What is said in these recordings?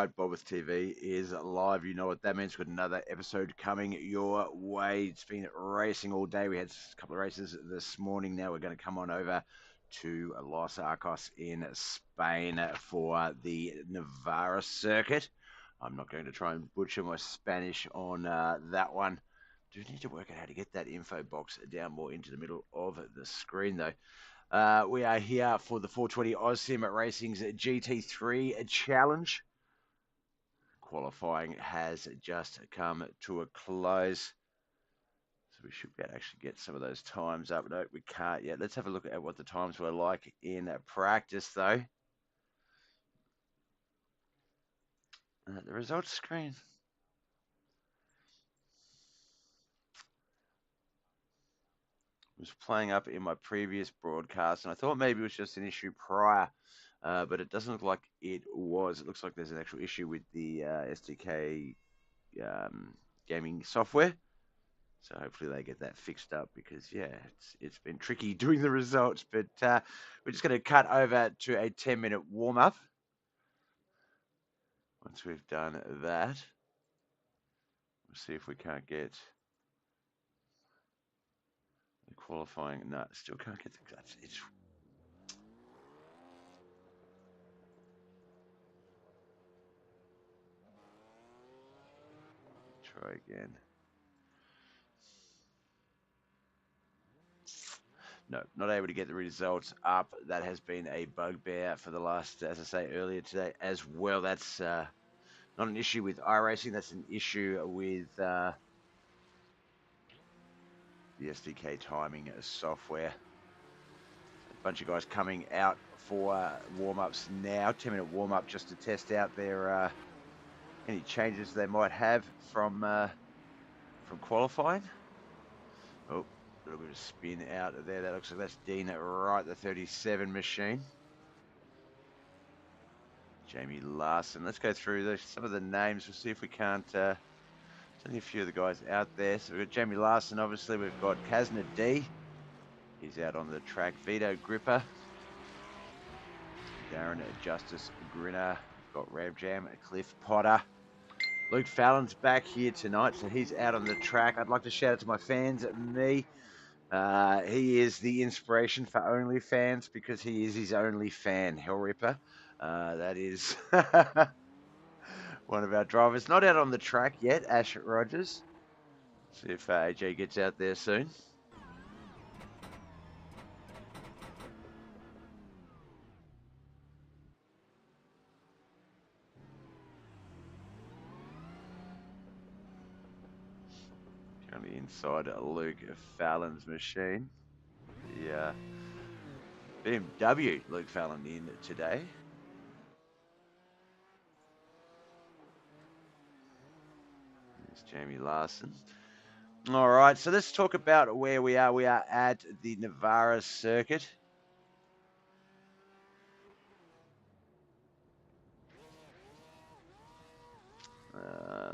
right, BobbethTV is live. You know what that means. We've got another episode coming your way. It's been racing all day. We had a couple of races this morning. Now we're going to come on over to Los Arcos in Spain for the Navarra circuit. I'm not going to try and butcher my Spanish on that one. Do need to work out how to get that info box down more into the middle of the screen, though. We are here for the 420 AusSim Racing's GT3 Challenge. Qualifying has just come to a close. So we should be able to actually get some of those times up. No, we can't yet. Let's have a look at what the times were like in practice, though. The results screen. Was playing up in my previous broadcast, and I thought maybe it was just an issue prior, but it doesn't look like it was. It looks like there's an actual issue with the SDK gaming software. So hopefully they get that fixed up because, yeah, it's been tricky doing the results. But we're just going to cut over to a 10-minute warm-up. Once we've done that, we'll see if we can't get the qualifying. No, still can't get the... It's try again. No, not able to get the results up. That has been a bugbear for the last, as I say earlier today, as well. That's not an issue with iRacing. That's an issue with the SDK timing software. A bunch of guys coming out for warm-ups now. 10-minute warm-up just to test out their any changes they might have from qualifying. Oh, a little bit of spin out of there. That looks like that's Dean Wright, the 37 machine. Jamie Larson. Let's go through some of the names. We'll see if we can't... there's only a few of the guys out there. So we've got Jamie Larson, obviously. We've got Kazna D. He's out on the track. Vito Gripper. Darren Justice Grinner. We've got Ram Jam, Cliff Potter. Luke Fallon's back here tonight, so he's out on the track. I'd like to shout out to my fans, me. He is the inspiration for OnlyFans because he is his only fan, Hell Ripper. That is one of our drivers. Not out on the track yet, Ash Rogers. See if AJ gets out there soon. Currently inside Luke Fallon's machine. The BMW Luke Fallon in today. There's Jamie Larson. All right, so let's talk about where we are. We are at the Navarra circuit.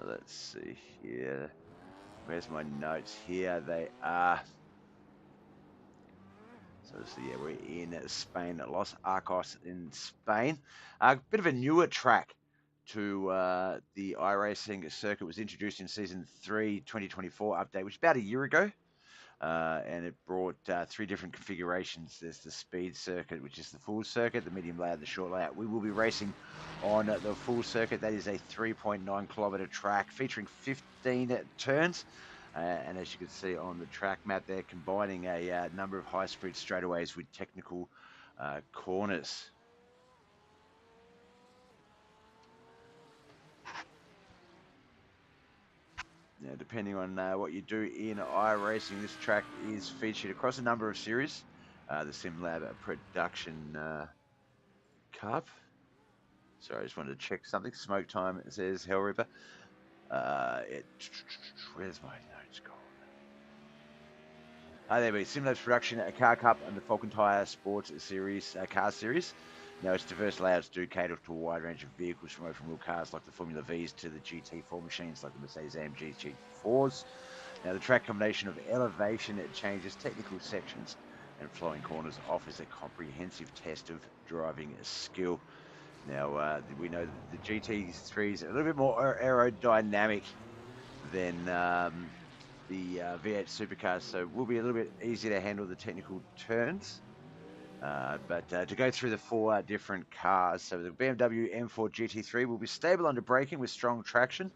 Let's see here. Where's my notes? Here they are. So yeah, we're in Spain, Los Arcos in Spain. A bit of a newer track to the iRacing circuit. It was introduced in Season 3 2024 update, which was about a year ago. And it brought 3 different configurations. There's the speed circuit, which is the full circuit, the medium layout, the short layout. We will be racing on the full circuit. That is a 3.9 kilometer track featuring 15 turns. And as you can see on the track map, they're combining a number of high-speed straightaways with technical corners. Now, depending on what you do in iRacing, this track is featured across a number of series. The SimLab Production Cup. Sorry, I just wanted to check something. Smoke Time, it says Hell Ripper. Where's my notes gone? There we go. SimLab's Production Car Cup and the Falcon Tire Sports Series car series. Now, its diverse layouts do cater to a wide range of vehicles, from open-wheel cars like the Formula Vs to the GT4 machines like the Mercedes-AMG GT4s. Now, the track combination of elevation changes, technical sections, and flowing corners offers a comprehensive test of driving skill. Now, we know that the GT3 is a little bit more aerodynamic than the V8 supercars, so it will be a little bit easier to handle the technical turns. But to go through the four different cars, so the BMW M4 GT3 will be stable under braking with strong traction.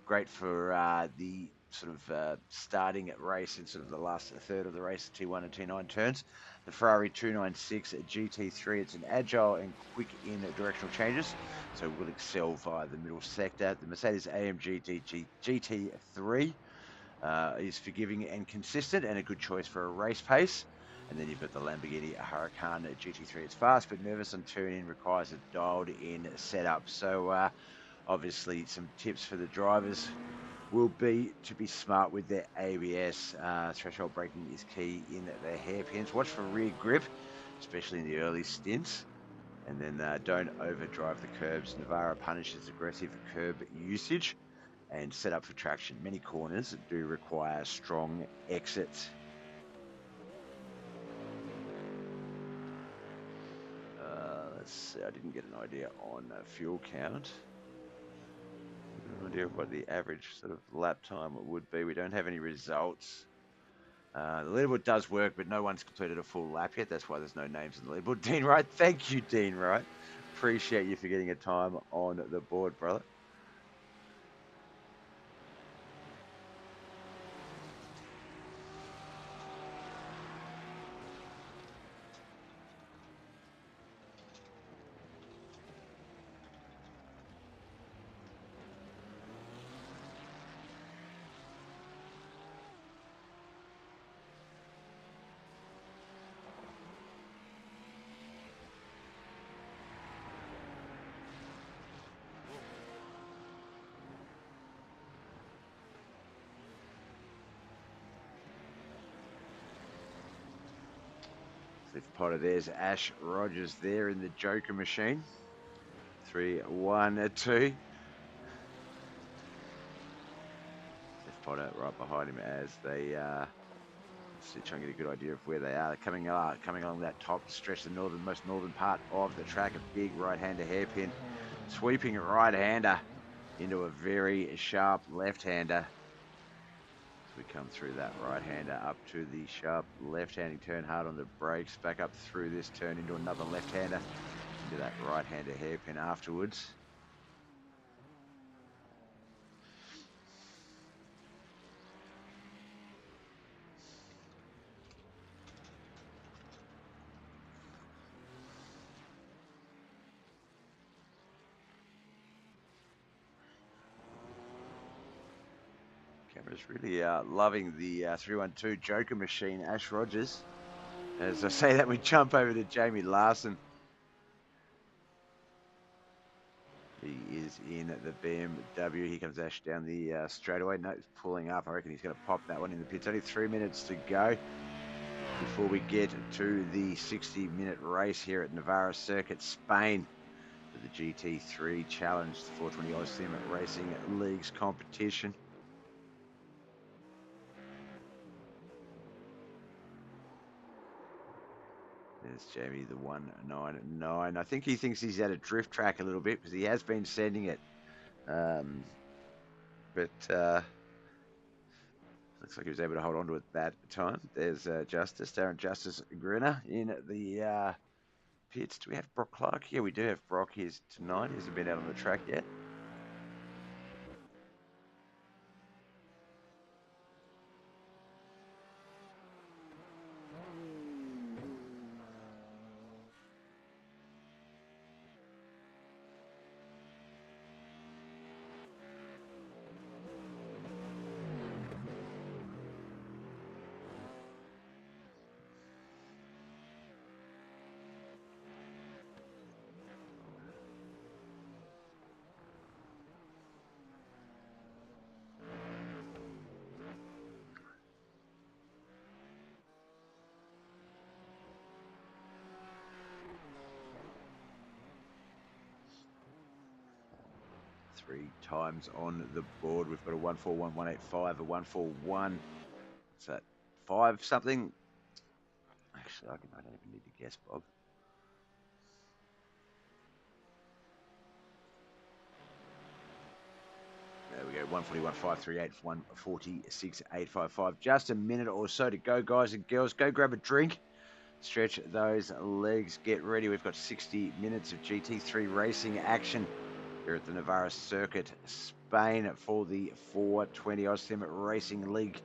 Great for the sort of starting at race in sort of the last third of the race, T1 and T9 turns. The Ferrari 296 GT3, it's an agile and quick in directional changes, so will excel via the middle sector. The Mercedes AMG GT3 is forgiving and consistent and a good choice for a race pace. And then you've got the Lamborghini Huracan GT3. It's fast but nervous on turn-in, requires a dialed-in setup. So obviously some tips for the drivers will be to be smart with their ABS. Threshold braking is key in the hairpins. Watch for rear grip, especially in the early stints. And then don't overdrive the curbs. Navarra punishes aggressive curb usage and set up for traction. Many corners do require strong exits. Let's see, I didn't get an idea on fuel count. No idea what the average sort of lap time would be. We don't have any results. The leaderboard does work, but no one's completed a full lap yet. That's why there's no names in the leaderboard. Dean Wright, thank you, Dean Wright. Appreciate you for getting a time on the board, brother. Fifth Potter, there's Ash Rogers there in the Joker machine. 3, 1, 2. Fifth Potter right behind him as they try and get a good idea of where they are. They're coming along that top stretch, the most northern part of the track. A big right-hander hairpin, sweeping right-hander into a very sharp left-hander. We come through that right-hander up to the sharp left-handing turn, hard on the brakes, back up through this turn into another left-hander, into that right-hander hairpin afterwards. Camera's really loving the 312 Joker machine, Ash Rogers. As I say that, we jump over to Jamie Larson. He is in the BMW. Here comes Ash down the straightaway. No, he's pulling up. I reckon he's going to pop that one in the pits. Only 3 minutes to go before we get to the 60-minute race here at Navarra Circuit, Spain, for the GT3 Challenge, the 420 Oz Sim Racing Leagues competition. There's Jamie, the 199. I think he thinks he's at a drift track a little bit because he has been sending it. But looks like he was able to hold on to it that time. There's Darren Justice Grinner in the pits. Do we have Brock Clark? Yeah, we do have Brock. He's tonight. He hasn't been out on the track yet. Three times on the board. We've got a 141, 185, a 141. What's that? 5 something? Actually, I don't even need to guess, Bob. 141.538, 146.855. Just a minute or so to go, guys and girls. Go grab a drink, stretch those legs, get ready. We've got 60 minutes of GT3 racing action here at the Navarra Circuit, Spain, for the 420 Austin Racing League.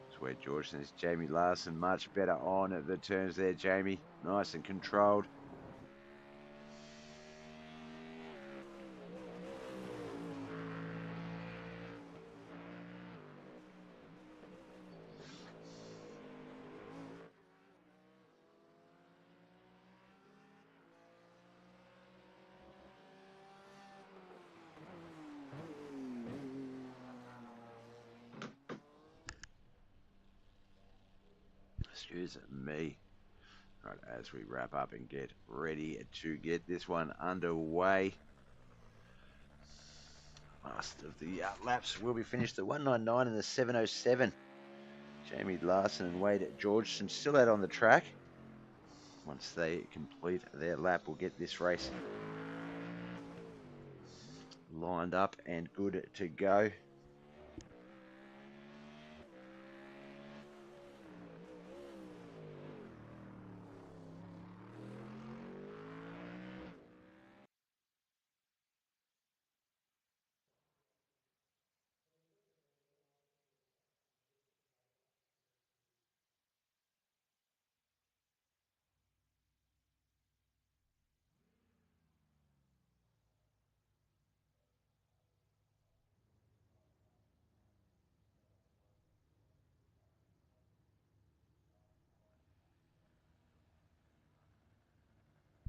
That's where George is. Jamie Larson much better on the turns there, Jamie. Nice and controlled. Excuse me. Right, as we wrap up and get ready to get this one underway. Last of the laps will be finished at 199 and the 707. Jamie Larson and Wade Georgeson still out on the track. Once they complete their lap, we'll get this race lined up and good to go.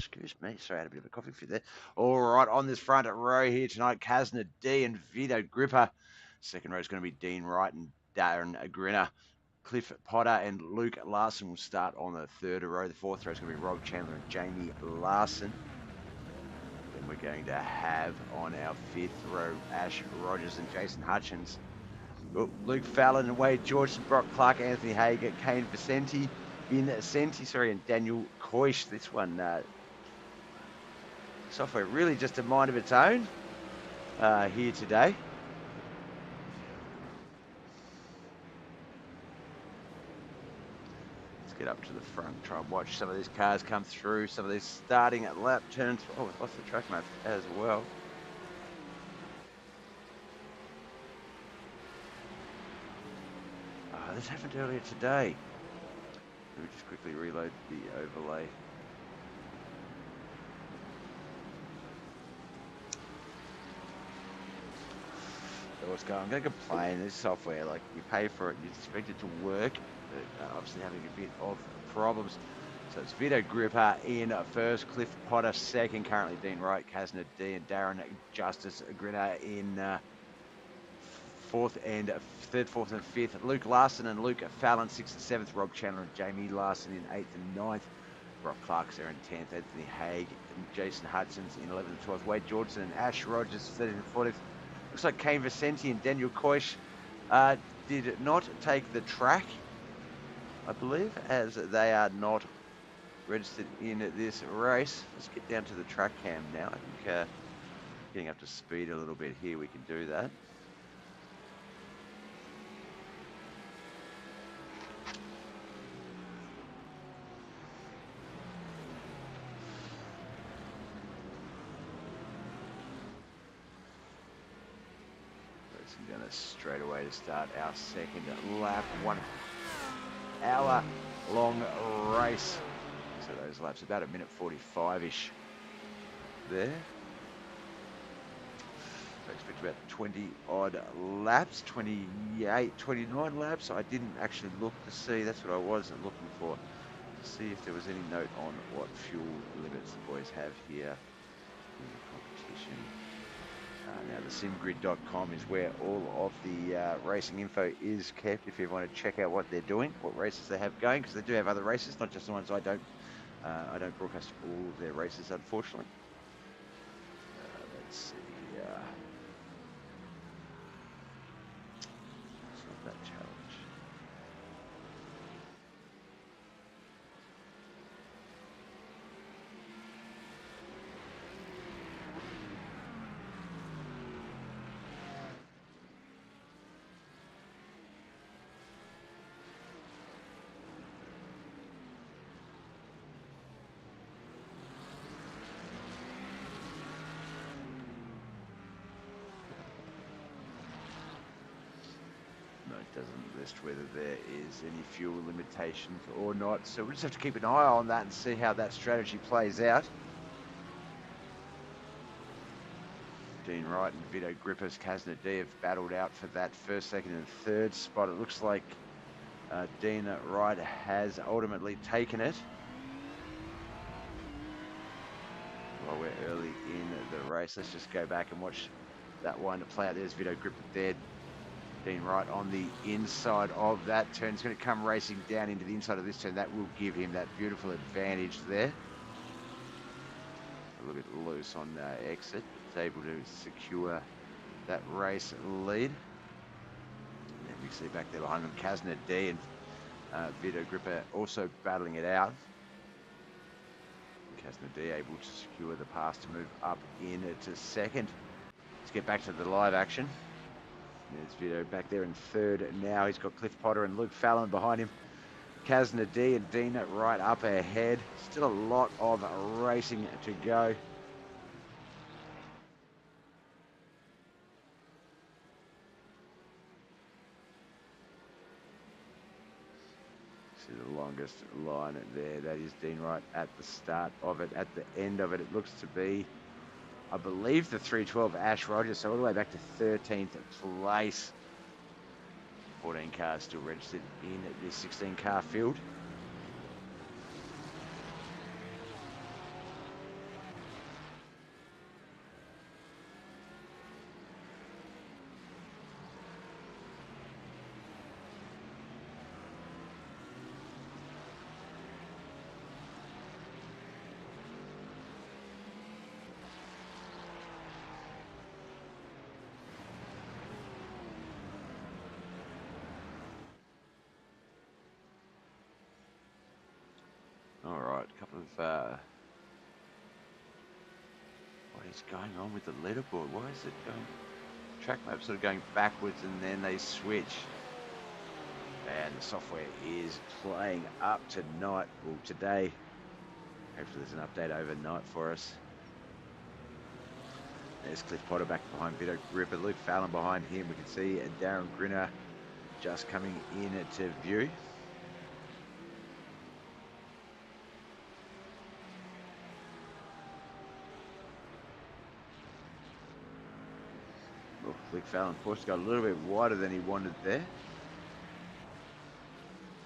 Excuse me, sorry, I had a bit of a coffee fit there. All right, on this front row here tonight, Kazna D and Vito Gripper. Second row is going to be Dean Wright and Darren Grinner. Cliff Potter and Luke Larson will start on the third row. The fourth row is going to be Rob Chandler and Jamie Larson. Then we're going to have on our fifth row Ash Rogers and Jason Hutchins. Luke Fallon and Wade George, Brock Clark, Anthony Hager, Kane Vicente, and Daniel Koish. This one, software really just a mind of its own here today. Let's get up to the front, try and watch some of these cars come through, some of these starting at lap turns. Oh, we've lost the track map as well. This happened earlier today. Let me just quickly reload the overlay. So what's going on? I'm going to complain. This software, like, you pay for it, you expect it to work, but obviously having a bit of problems. So it's Vito Gripper in first, Cliff Potter second, currently Dean Wright, Kazna D and Darren Justice Grinner in third, fourth, and fifth. Luke Larson and Luke Fallon, sixth and seventh. Rob Chandler and Jamie Larson in eighth and ninth. Brock Clark's there in 10th. Anthony Haig and Jason Hudson's in 11th and 12th. Wade Georgeson and Ash Rogers, 13th and 14th. Looks like Kane Vicente and Daniel Koish did not take the track, I believe, as they are not registered in this race. Let's get down to the track cam now. I think getting up to speed a little bit here, we can do that. I'm going to straight away to start our second lap. 1 hour long race. So those laps about a minute 45-ish there. I expect about 20 odd laps, 28, 29 laps. I didn't actually look to see, that's what I wasn't looking for, to see if there was any note on what fuel limits the boys have here in the competition. Now the simgrid.com is where all of the racing info is kept if you want to check out what they're doing, what races they have going, because they do have other races, not just the ones I don't broadcast all of their races, unfortunately. Let's see. It's not that challenge. Doesn't list whether there is any fuel limitations or not. So we'll just have to keep an eye on that and see how that strategy plays out. Dean Wright and Vito Grippers, Kazna D have battled out for that first, second and third spot. It looks like Dean Wright has ultimately taken it. While we're early in the race, let's just go back and watch that one to play out. There's Vito Gripper there. Dean Wright on the inside of that turn. He's going to come racing down into the inside of this turn. That will give him that beautiful advantage there. A little bit loose on exit. He's able to secure that race lead. And then we see back there behind him, Kazna D and Vito Gripper also battling it out. Kazna D able to secure the pass to move up into second. Let's get back to the live action. There's Vito back there in third now. He's got Cliff Potter and Luke Fallon behind him. Kazna D and Dean right up ahead. Still a lot of racing to go. See the longest line there. That is Dean Wright at the start of it. At the end of it, it looks to be, I believe, the 312 Ash Rogers, so all the way back to 13th place. 14 cars still registered in this 16 car field. All right, a couple of what is going on with the leaderboard? Why is it going? Track map sort of going backwards and then they switch. And the software is playing up tonight, or today. Hopefully there's an update overnight for us. There's Cliff Potter back behind Vito Gripper, Luke Fallon behind him. We can see Darren Grinner just coming into view. Oh, Luke Fallon, of course, got a little bit wider than he wanted there.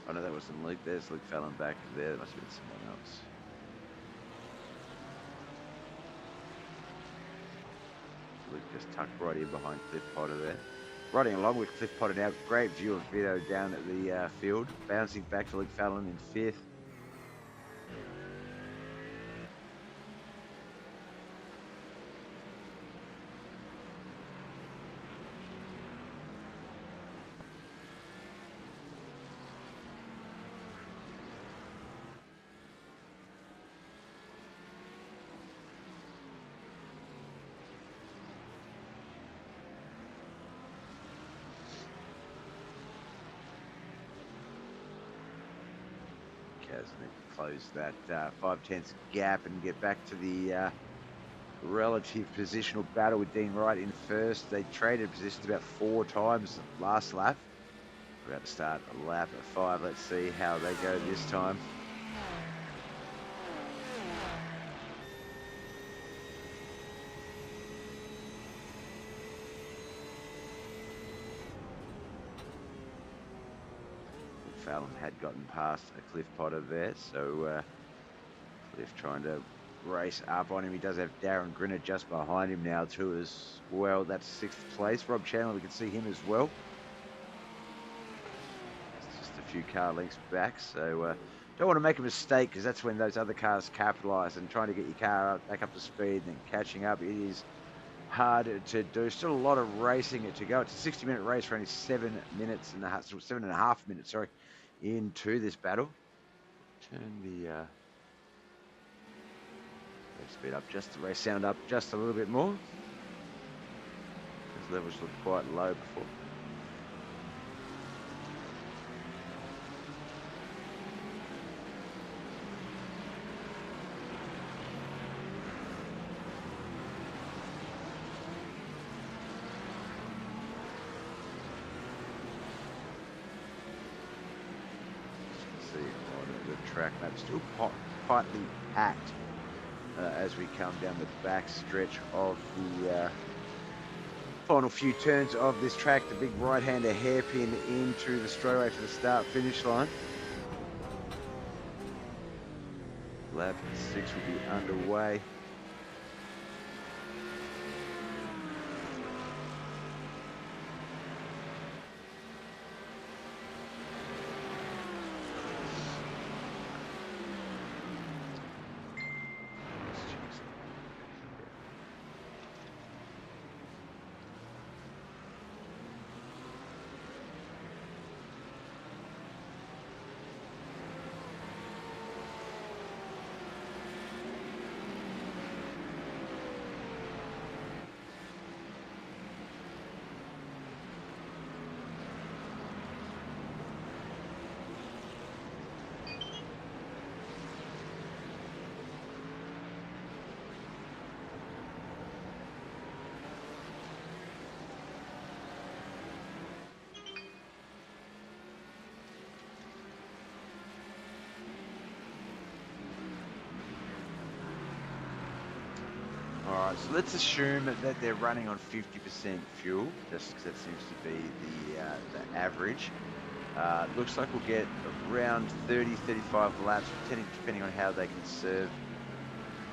Oh no, that wasn't Luke. There's Luke Fallon back there. That must have been someone else. Luke just tucked right in behind Cliff Potter there. Riding along with Cliff Potter now. Great view of Vito down at the field. Bouncing back to Luke Fallon in fifth. Close that 5/10 gap and get back to the relative positional battle with Dean Wright in first. They traded positions about 4 times last lap. We're about to start a lap at 5. Let's see how they go this time. Fallon had gotten past a Cliff Potter there, so Cliff trying to race up on him. He does have Darren Grinner just behind him now too as well. That's 6th place. Rob Chandler, we can see him as well. It's just a few car lengths back, so don't want to make a mistake because that's when those other cars capitalise, and trying to get your car back up to speed and catching up, it is hard to do. Still a lot of racing to go. It's a 60-minute race for only 7 minutes and a half, 7.5 minutes, sorry, into this battle. Turn the speed up just the race sound up just a little bit more. Those levels look quite low before. track map. Still tightly packed as we come down the back stretch of the final few turns of this track. The big right-hander hairpin into the straightaway for the start-finish line. Lap 6 will be underway. Alright, so let's assume that they're running on 50% fuel, just because that seems to be the average. Looks like we'll get around 30-35 laps, depending on how they can serve,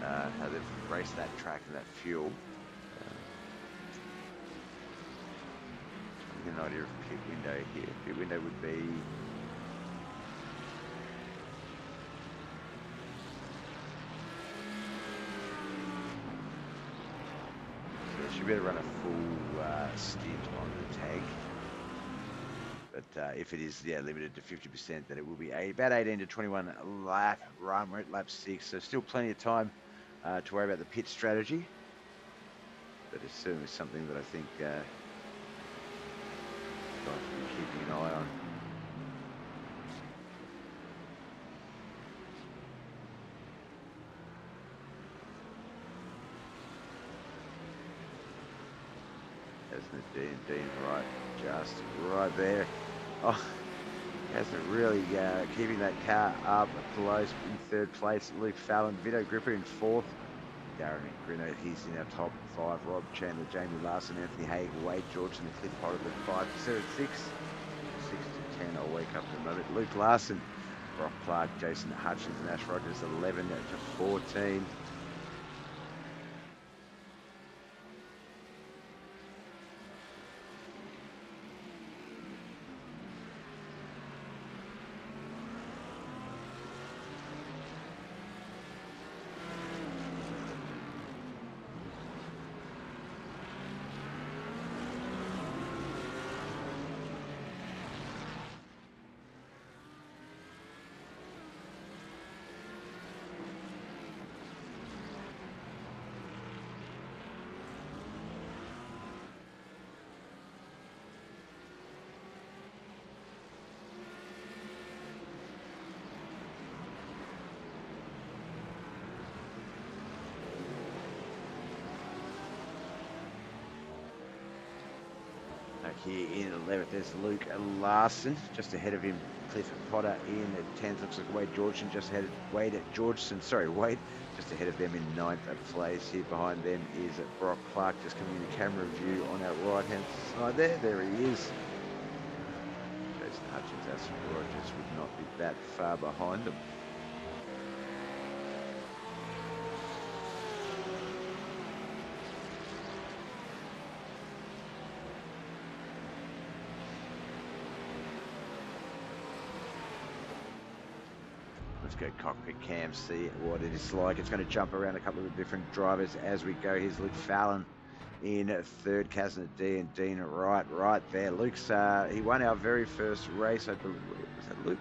how they've raced that track and that fuel. Trying to get an idea of pit window here. Pit window would be... should be able to run a full stint on the tank, but if it is limited to 50%, then it will be about 18 to 21 lap run. We're at lap 6, so still plenty of time to worry about the pit strategy, but it's certainly something that I think guys will be keeping an eye on. Dean right, just right there. Oh, hasn't really keeping that car up close in 3rd place. Luke Fallon, Vito Gripper in 4th. Darren Grino, he's in our top 5. Rob Chandler, Jamie Larson, Anthony Haig, Wade George, and Cliff Potter at 5. Sarah at 6. 6 to 10, I'll wake up in a moment. Luke Larson, Brock Clark, Jason Hutchins, and Ash Rogers, 11 to 14. Here in 11th, there's Luke Larson, just ahead of him. Cliff Potter in 10th. Looks like Wade Georgeson just ahead. Wade just ahead of them in 9th place. Here behind them is Brock Clark, just coming into camera view on our right-hand side there. There he is. Jason Hutchins, Aston Rogers would not be that far behind them. Let's go cockpit cam, see what it is like. It's going to jump around a couple of different drivers as we go. Here's Luke Fallon in 3rd, Kazna D and Dean right there. Luke's, he won our very first race, I believe. Was that Luke?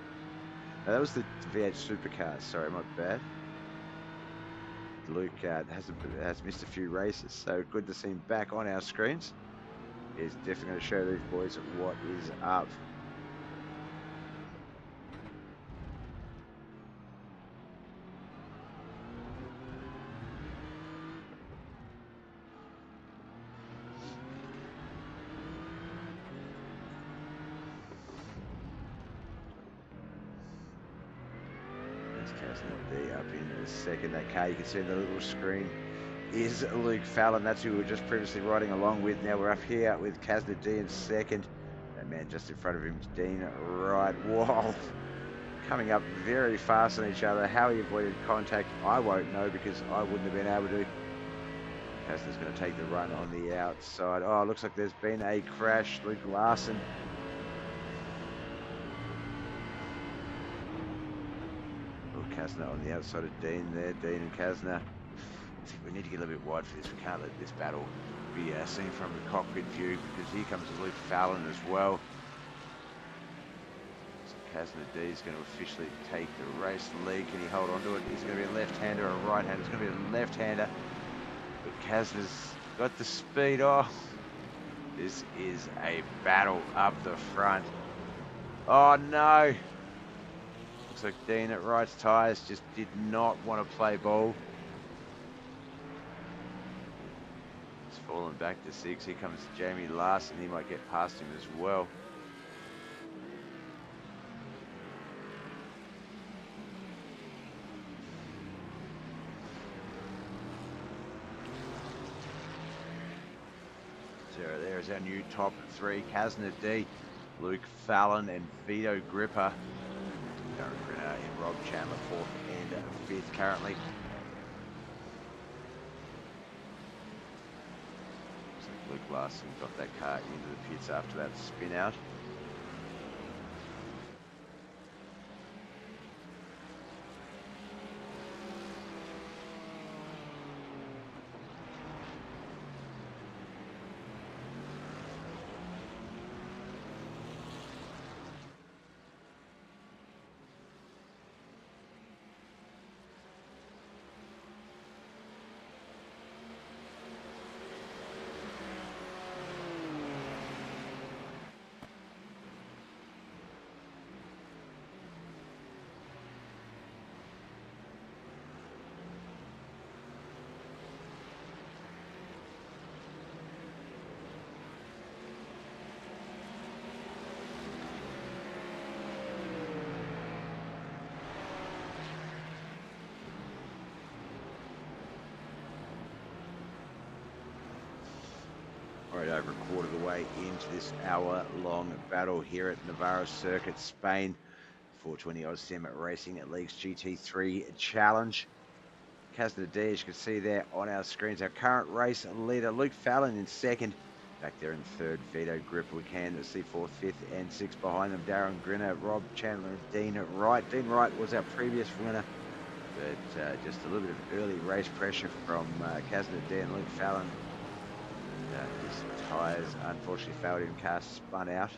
No, that was the V8 Supercars. Sorry, my bad. Luke has missed a few races, so good to see him back on our screens. He's definitely going to show these boys what is up. D up in the second. That car you can see on the little screen is Luke Fallon. That's who we were just previously riding along with. Now we're up here with Casner D in second. That man just in front of him, Dean Wright. Whoa. Coming up very fast on each other. How he avoided contact, I won't know because I wouldn't have been able to. Casner's going to take the run on the outside. Oh, it looks like there's been a crash. Luke Larson. Oh, Casner on the outside of Dean there. Dean and Casner. I think we need to get a little bit wide for this. We can't let this battle be seen from the cockpit view because here comes Luke Fallon as well. So Casner D is going to officially take the race lead. Can he hold on to it? Is it going to be a left-hander or a right-hander? It's going to be a left-hander. But Casner's got the speed off. This is a battle up the front. Oh no! Looks like Dean at Wright's tyres just did not want to play ball. He's fallen back to 6. Here comes Jamie Larson. He might get past him as well. So there's our new top 3. Casner D, Luke Fallon and Vito Gripper. Darren Grinner and Rob Chandler 4th and 5th currently. Looks like Luke Larson got that car into the pits after that spin out. Right over a quarter of the way into this hour-long battle here at Navarra Circuit, Spain. 420 OzSim Racing at Leagues GT3 Challenge. Casner D, as you can see there on our screens, our current race leader, Luke Fallon in second. Back there in third, Vito Gripper. We can see 4th, 5th and 6th behind them. Darren Grinner, Rob Chandler and Dean Wright. Dean Wright was our previous winner, but just a little bit of early race pressure from Casner D and Luke Fallon. His tyres unfortunately failed him. Car spun out.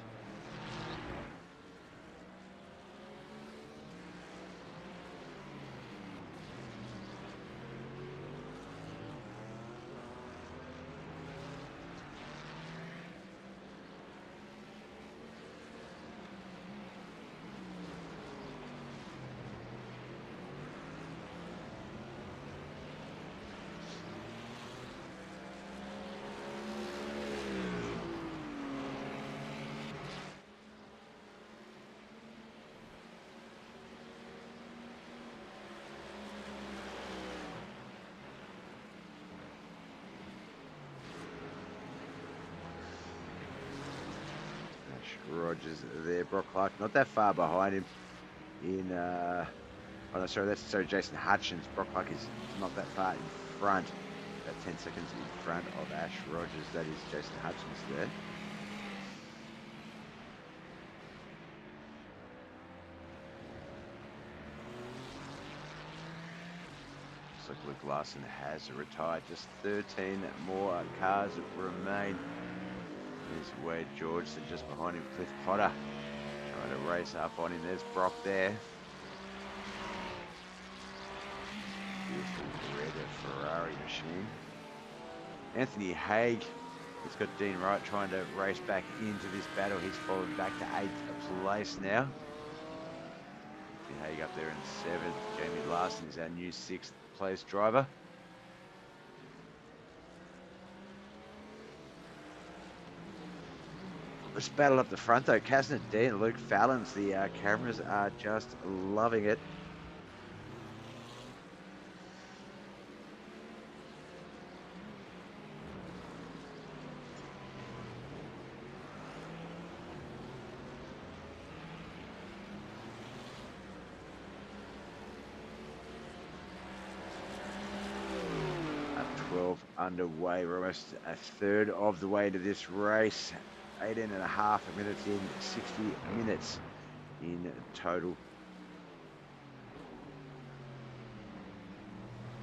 Rogers there, Brock Clark not that far behind him in oh no, sorry, Jason Hutchins. Brock Clark is not that far in front, about 10 seconds in front of Ash Rogers. That is Jason Hutchins there. Looks like Luke Larson has retired. Just 13 more cars remain. There's Wade George, just behind him, Cliff Potter, trying to race up on him. There's Brock there. Beautiful red Ferrari machine. Anthony Haig has got Dean Wright trying to race back into this battle. He's fallen back to 8th place now. Anthony Haig up there in 7th. Jamie Larson is our new 6th place driver. Let's battle up the front though. Casner D and Luke Fallon's, the cameras are just loving it. 12 underway. We're almost a third of the way to this race. 18 and a half minutes in, 60 minutes in total.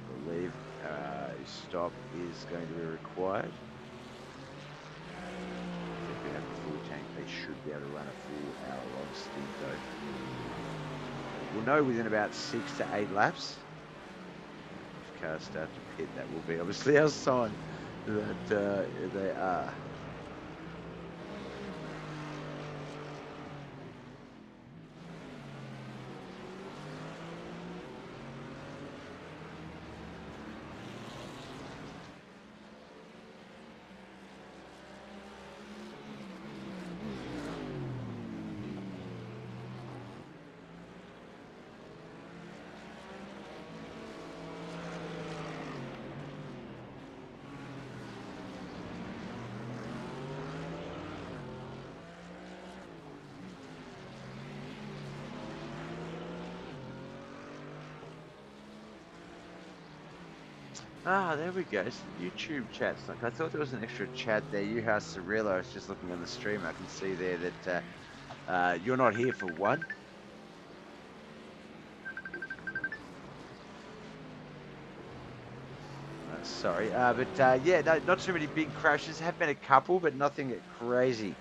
I believe stop is going to be required. If we have a full tank, they should be able to run a full hour-long stint though. We'll know within about 6 to 8 laps. If cars start to pit, that will be obviously our sign that they are. Ah, there we go. It's the YouTube chat. Like, I thought there was an extra chat there. You have Cirillo. I was just looking on the stream. I can see there that you're not here for one. Sorry, but yeah, no, not too many big crashes. Have been a couple, but nothing crazy.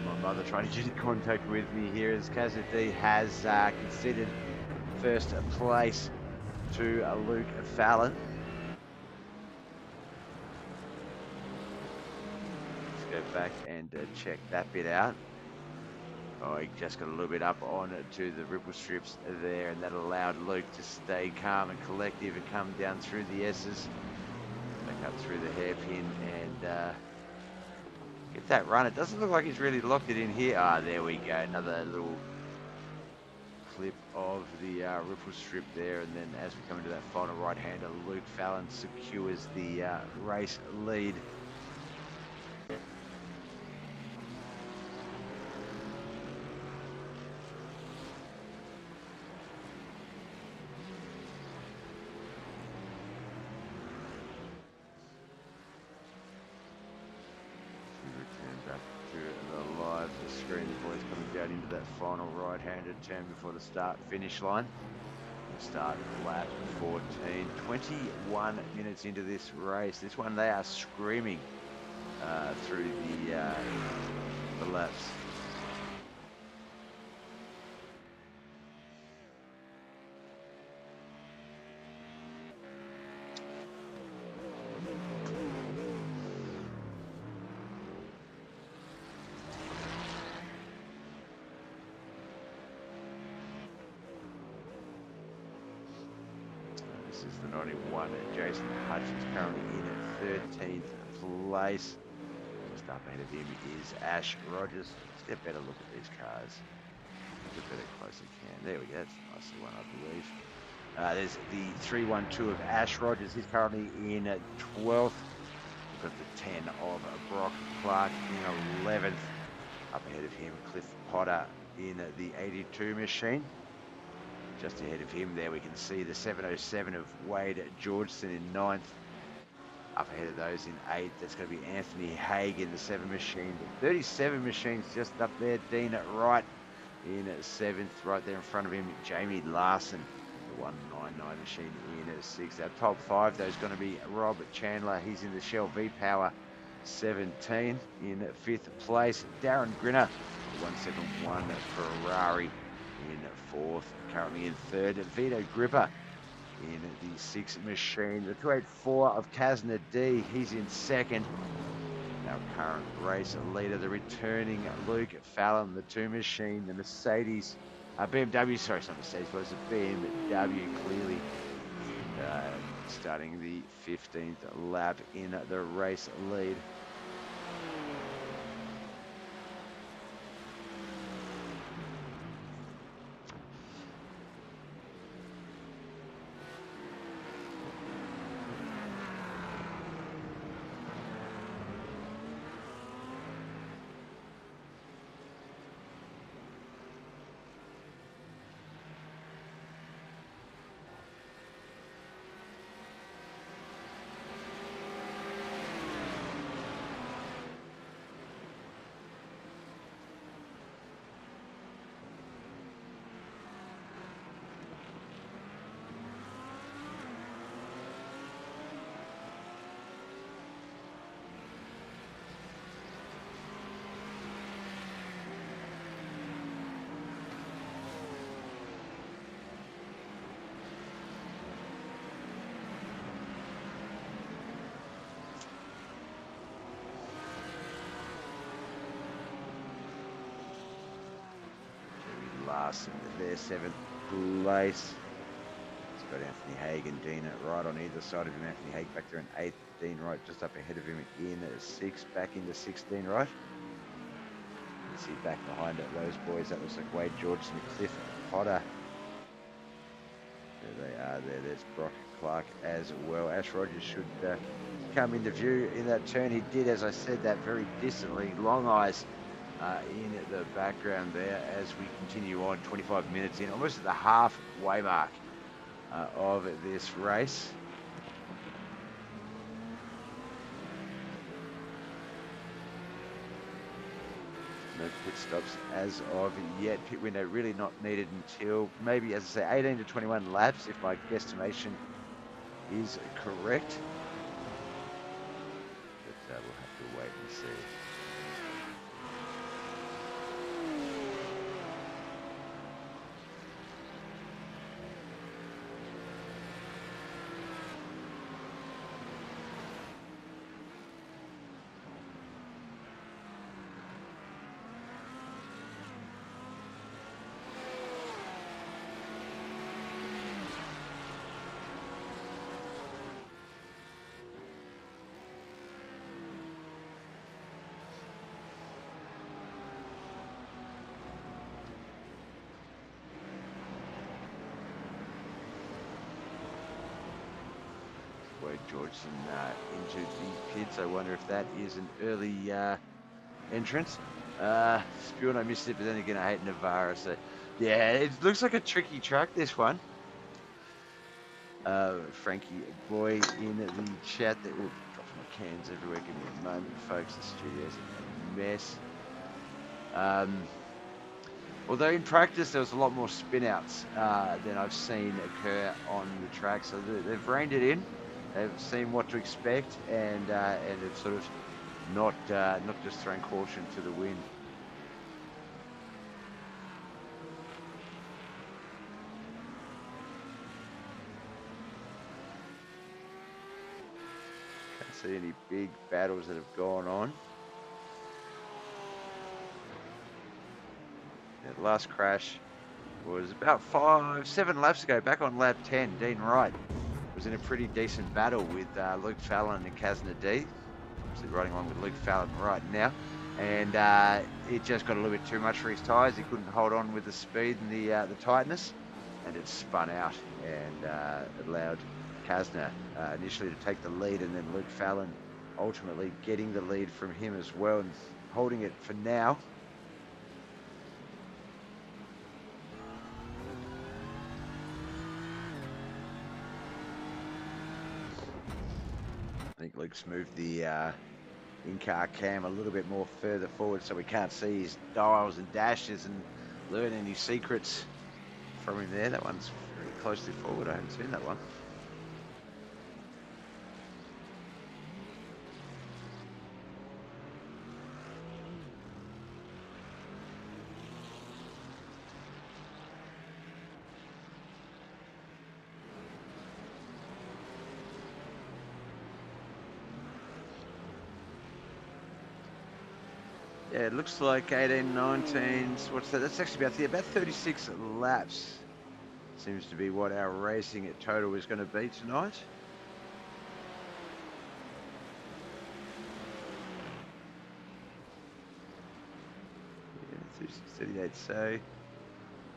My mother trying to get in contact with me here as Cassidy has conceded first place to Luke Fallon. Let's go back and check that bit out. Oh, he just got a little bit up on to the ripple strips there, and that allowed Luke to stay calm and collective and come down through the S's, back up through the hairpin and get that run. It doesn't look like he's really locked it in here. Ah, there we go. Another little clip of the ripple strip there. And then as we come into that final right-hander, Luke Fallon secures the race lead. Into that final right-handed turn before the start-finish line. We'll start lap 14. 21 minutes into this race. This one they are screaming through the laps. This is the 91. Jason Hutchins currently in 13th place. Just up ahead of him is Ash Rogers. Let's get a better look at these cars. Get better close as can. There we go. That's a nice one, I believe. There's the 312 of Ash Rogers. He's currently in 12th. We've got the 10 of Brock Clark in 11th. Up ahead of him, Cliff Potter in the 82 machine. Just ahead of him there we can see the 707 of Wade Georgeson in 9th. Up ahead of those in 8th, that's going to be Anthony Haig in the 7 machine. The 37 machine's just up there. Dean Wright in 7th. Right there in front of him, Jamie Larson, the 199 machine in 6th. Our top 5 though is going to be Rob Chandler. He's in the Shell V-Power 17 in 5th place. Darren Grinner, the 171 Ferrari in 4th, currently in 3rd. Vito Gripper in the 6th machine. The 284 of Kazna D, he's in 2nd. Our current race leader, the returning Luke Fallon, the 2 machine, the Mercedes, BMW, sorry, it's not Mercedes, but it's a BMW clearly. Starting the 15th lap in the race lead. Larson there, 7th place. He's got Anthony Haig and Dean right on either side of him. Anthony Haig back there in 8th, Dean Wright just up ahead of him in 6th, back into 16 right. You see back behind it, those boys, that looks like Wade Georgeson and Cliff Potter. There they are there. There's Brock Clark as well. Ash Rogers should come into view in that turn. He did, as I said, that very distantly. Long Eyes in the background there as we continue on, 25 minutes in, almost at the halfway mark of this race. No pit stops as of yet. Pit window really not needed until maybe, as I say, 18 to 21 laps, if my guesstimation is correct. But we'll have to wait and see. Wade Georgeson into the pits. I wonder if that is an early entrance. Spewing, I missed it, but then again, I hate Navarra. So, yeah, it looks like a tricky track, this one. Frankie Boy in the chat. There, dropping my cans everywhere. Give me a moment, folks. The studio's a mess. Although in practice there was a lot more spin-outs than I've seen occur on the track. So they've reined it in. They've seen what to expect, and it's sort of not just throwing caution to the wind. Can't see any big battles that have gone on. Yeah, the last crash was about 7 laps ago, back on lap 10. Dean Wright was in a pretty decent battle with Luke Fallon and Kazna D. Obviously riding along with Luke Fallon right now. And it just got a little bit too much for his tyres. He couldn't hold on with the speed and the tightness. And it spun out and allowed Kazna initially to take the lead, and then Luke Fallon ultimately getting the lead from him as well and holding it for now. I think Luke's moved the in-car cam a little bit more further forward so we can't see his dials and dashes and learn any secrets from him there. That one's very closely forward. I haven't seen that one. Yeah, it looks like 18, 19, what's that? That's actually about 36 laps. Seems to be what our racing at total is going to be tonight. Yeah, 36, 38, so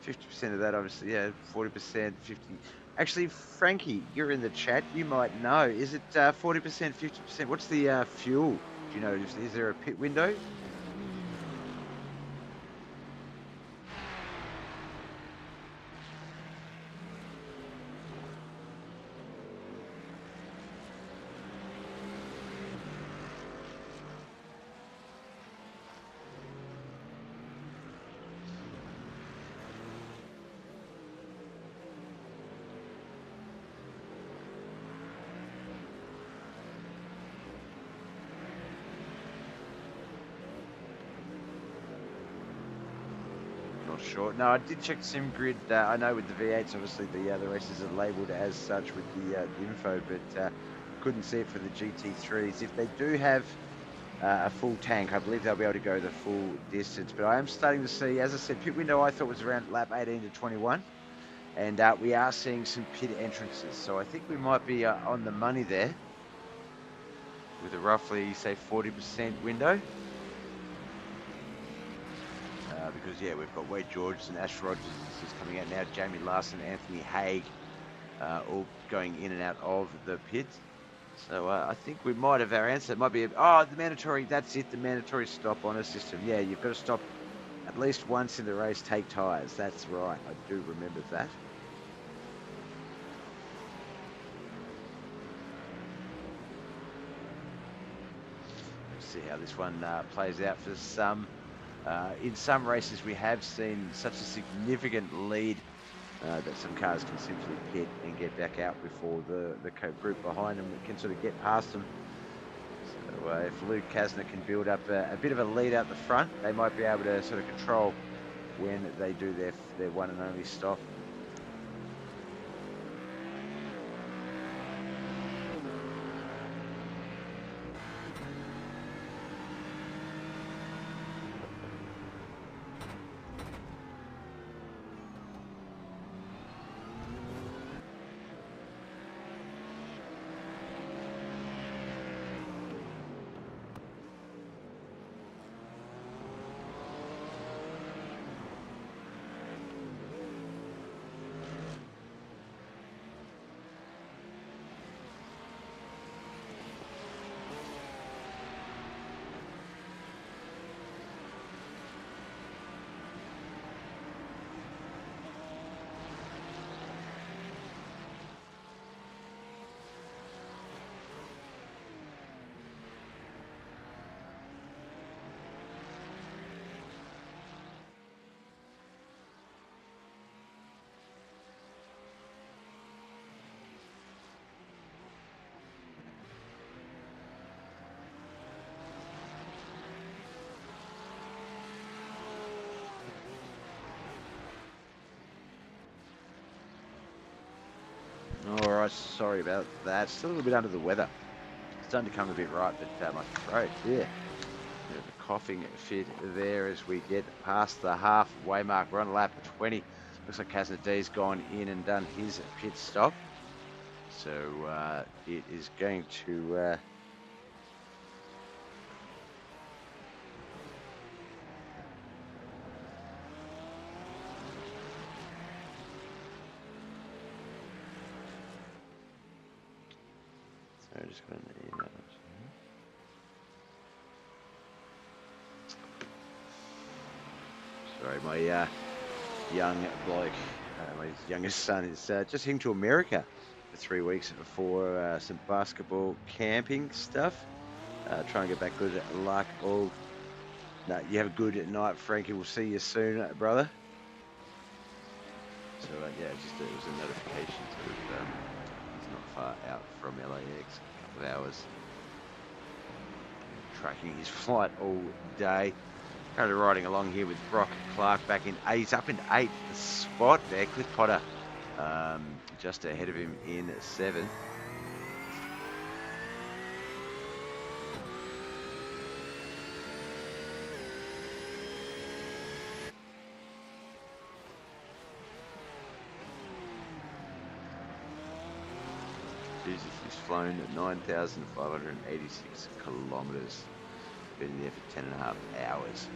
50% of that, obviously, yeah, 40%, 50. Actually, Frankie, you're in the chat. You might know. Is it 40%, 50%? What's the fuel? Do you know? Is there a pit window? Sure. No, I did check SimGrid. I know with the V8s, obviously the races are labelled as such with the info, but couldn't see it for the GT3s. If they do have a full tank. I believe they'll be able to go the full distance. But I am starting to see, as I said, pit window I thought was around lap 18 to 21. And we are seeing some pit entrances. So I think we might be on the money there with a roughly, say, 40% window. Because, yeah, we've got Wade George and Ash Rogers is coming out now. Jamie Larson, Anthony Haig, all going in and out of the pit. So I think we might have our answer. It might be, the mandatory, that's it, the mandatory stop on a system. Yeah, you've got to stop at least once in the race, take tyres. That's right, I do remember that. Let's see how this one plays out for some. In some races, we have seen such a significant lead that some cars can simply pit and get back out before the group behind them can sort of get past them. So if Luke Kasner can build up a bit of a lead out the front, they might be able to sort of control when they do their one and only stop. All right, sorry about that. Still a little bit under the weather. It's starting to come a bit right, but my throat, yeah. Bit of a coughing fit there as we get past the halfway mark. We're on lap 20. Looks like Kasner D's gone in and done his pit stop. So it is going to... So I'm just going to email. Sorry, my young bloke, my youngest son, is just heading to America for 3 weeks for some basketball camping stuff. Try and get back good luck. All. No, you have a good night, Frankie. We'll see you soon, brother. So yeah, it was a notification. So he's not far out from LAX, a couple of hours. Tracking his flight all day. Currently riding along here with Brock Clark back in 8th, up in 8th spot there. Cliff Potter just ahead of him in 7th. Jesus, he's flown 9,586 kilometres. Been there for 10.5 hours.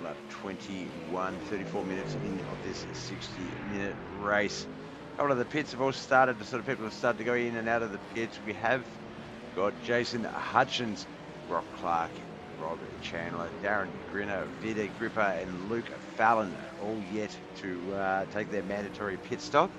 Lap 21, 34 minutes in of this 60-minute race. A couple of the pits have all started, people have started to go in and out of the pits. We have got Jason Hutchins, Brock Clark Rob Chandler, Darren Grinner, Vida Gripper, and Luke Fallon all yet to take their mandatory pit stop.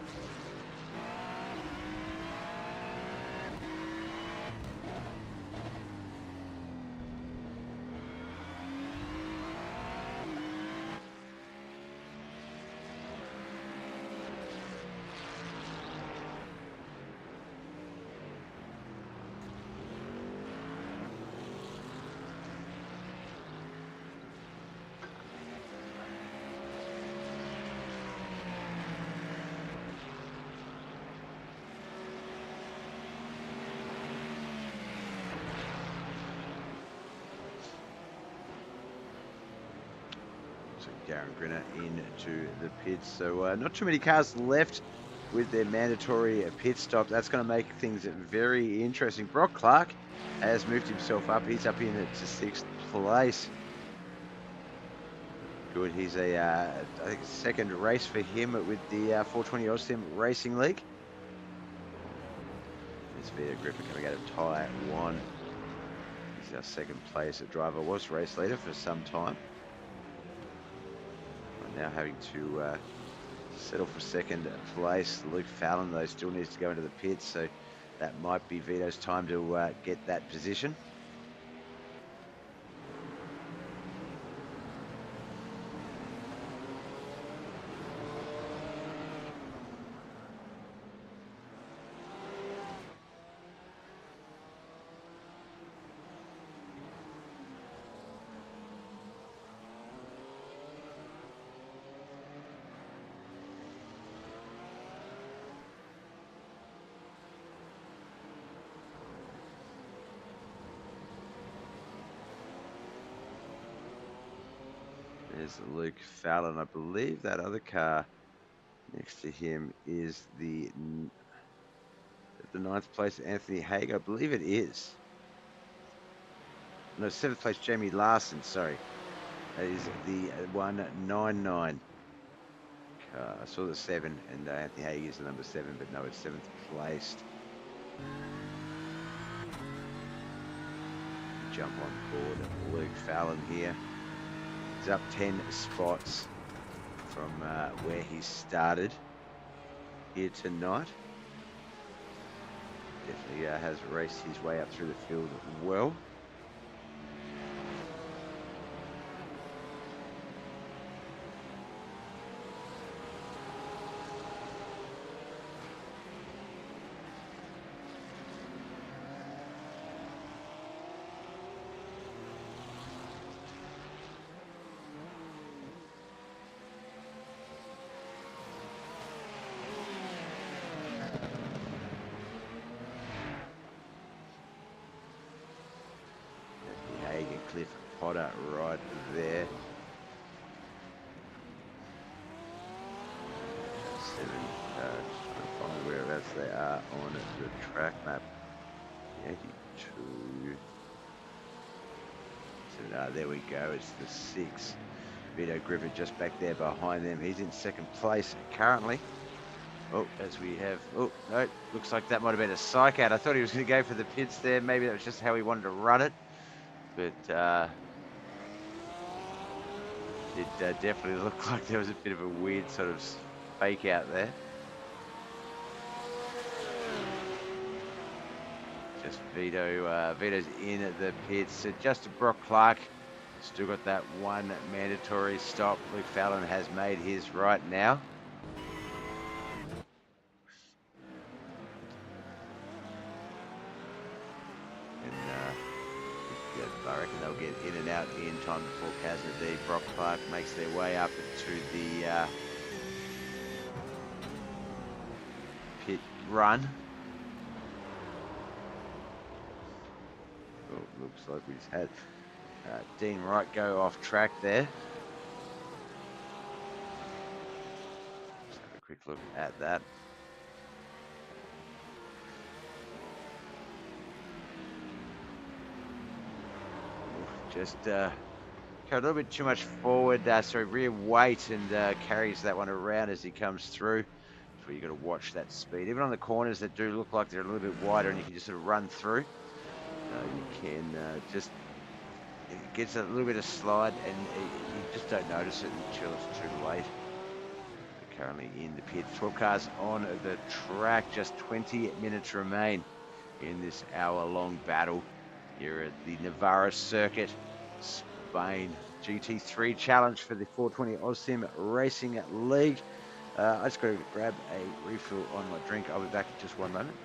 So Darren Grinner into the pits. So not too many cars left with their mandatory pit stop. That's going to make things very interesting. Brock Clark has moved himself up. He's up into 6th place. Good. He's I think second race for him with the 420 Austin Racing League. There's Vida Griffin coming out of tyre 1. He's our second place driver. Was race leader for some time. Now having to settle for second place. Luke Fallon, though, still needs to go into the pits, so that might be Vito's time to get that position. There's Luke Fallon. I believe that other car next to him is the 9th place, Anthony Haig. I believe it is. No, 7th place, Jamie Larson. Sorry. That is the 199 car. I saw the 7, and Anthony Haig is the number 7, but no, it's 7th placed. Jump on board Luke Fallon here. He's up 10 spots from where he started here tonight. Definitely has raced his way up through the field well. Cliff Potter right there. 7, trying to find whereabouts they are on the track map. 82. 7, there we go, it's the 6. Vito Griffith just back there behind them. He's in 2nd place currently. Oh, as we have, oh, no, looks like that might have been a psych out. I thought he was going to go for the pits there. Maybe that was just how he wanted to run it. But it definitely looked like there was a bit of a weird sort of fake out there. Just Vito's in at the pits. So just Brock Clark, still got that one mandatory stop. Luke Fallon has made his right now. I reckon they'll get in and out in time before Casnadee. Brock Clark makes their way up to the pit run. Oh, looks like we just had Dean Wright go off track there. Let's have a quick look at that. Just carried a little bit too much forward, rear weight, and carries that one around as he comes through. So you've got to watch that speed. Even on the corners that do look like they're a little bit wider and you can just sort of run through, you can just it gets a little bit of slide, and you just don't notice it until it's too late. We're currently in the pit. 12 cars on the track. Just 20 minutes remain in this hour-long battle here at the Navarra circuit, Spain. GT3 challenge for the 420 AusSim Racing League. I just got to grab a refill on my drink. I'll be back in just one moment.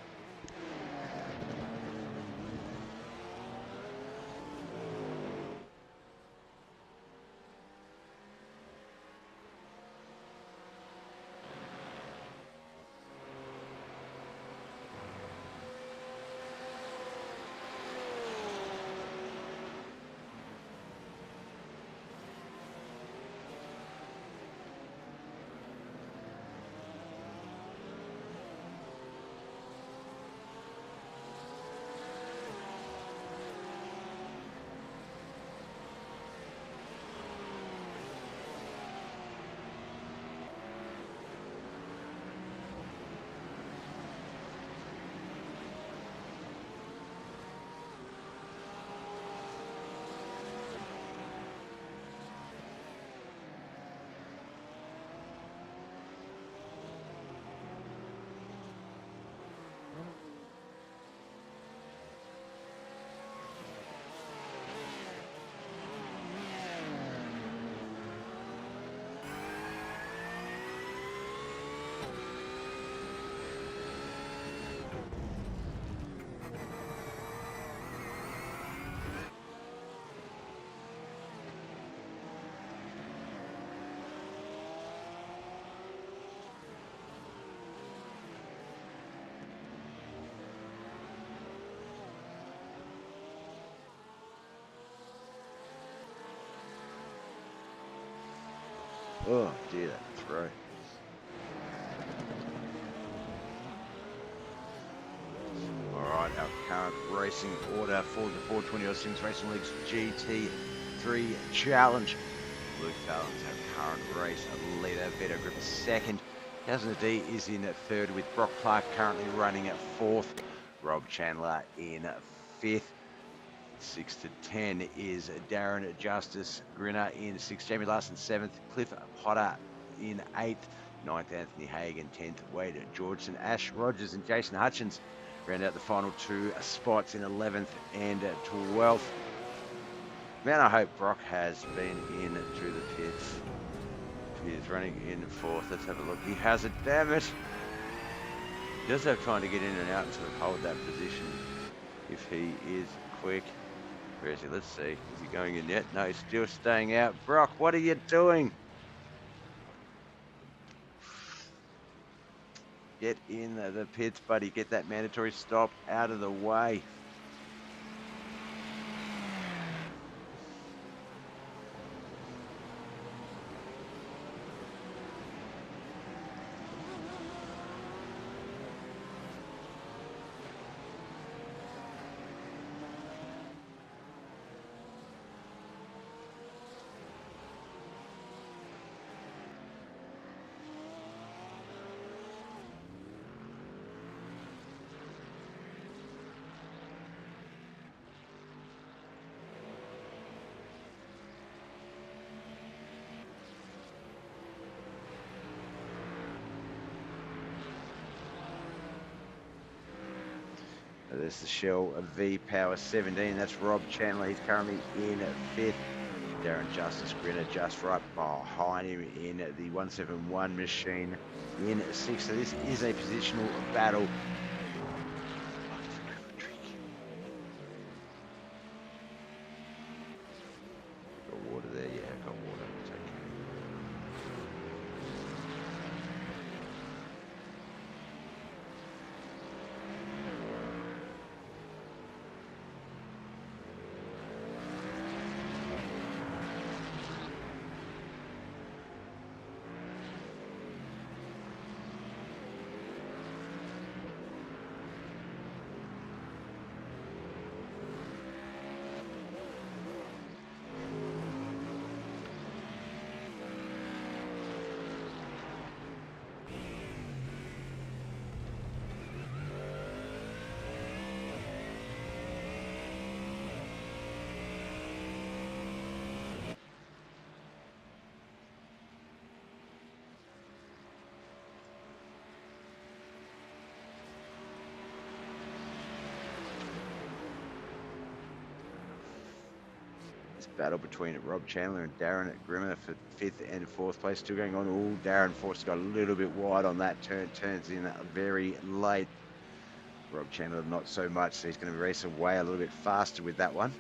Oh dear, that throw. Alright, our current racing order for the 420 AusSim Racing League's GT3 Challenge. Luke Fallon's our current race leader, Better Grip second. Cousin D is in third, with Brock Clark currently running at fourth. Rob Chandler in fifth. 6 to 10 is Darren Justice Grinner in 6th, Jamie Larson 7th, Cliff Potter in 8th, 9th Anthony Hagan 10th, Wade Georgeson, Ash Rogers and Jason Hutchins round out the final 2 spots in 11th and 12th. Man, I hope Brock has been into the pits. He's running in 4th. Let's have a look. He has it, damn it. He does have time to get in and out and sort of hold that position if he is quick. Where is he? Let's see. Is he going in yet? No, he's still staying out. Brock, what are you doing? Get in the pits, buddy. Get that mandatory stop out of the way. There's the Shell V Power 17. That's Rob Chandler. He's currently in 5th. Darren Justice Grinner just right behind him in the 171 machine in 6th. So this is a positional battle. Got water there? Yeah, got water. It's okay. battle between Rob Chandler and Darren Grimmer for 5th and 4th place still going on. Oh, Darren Forster got a little bit wide on that turn, turns in very late. Rob Chandler not so much, so he's going to race away a little bit faster with that one.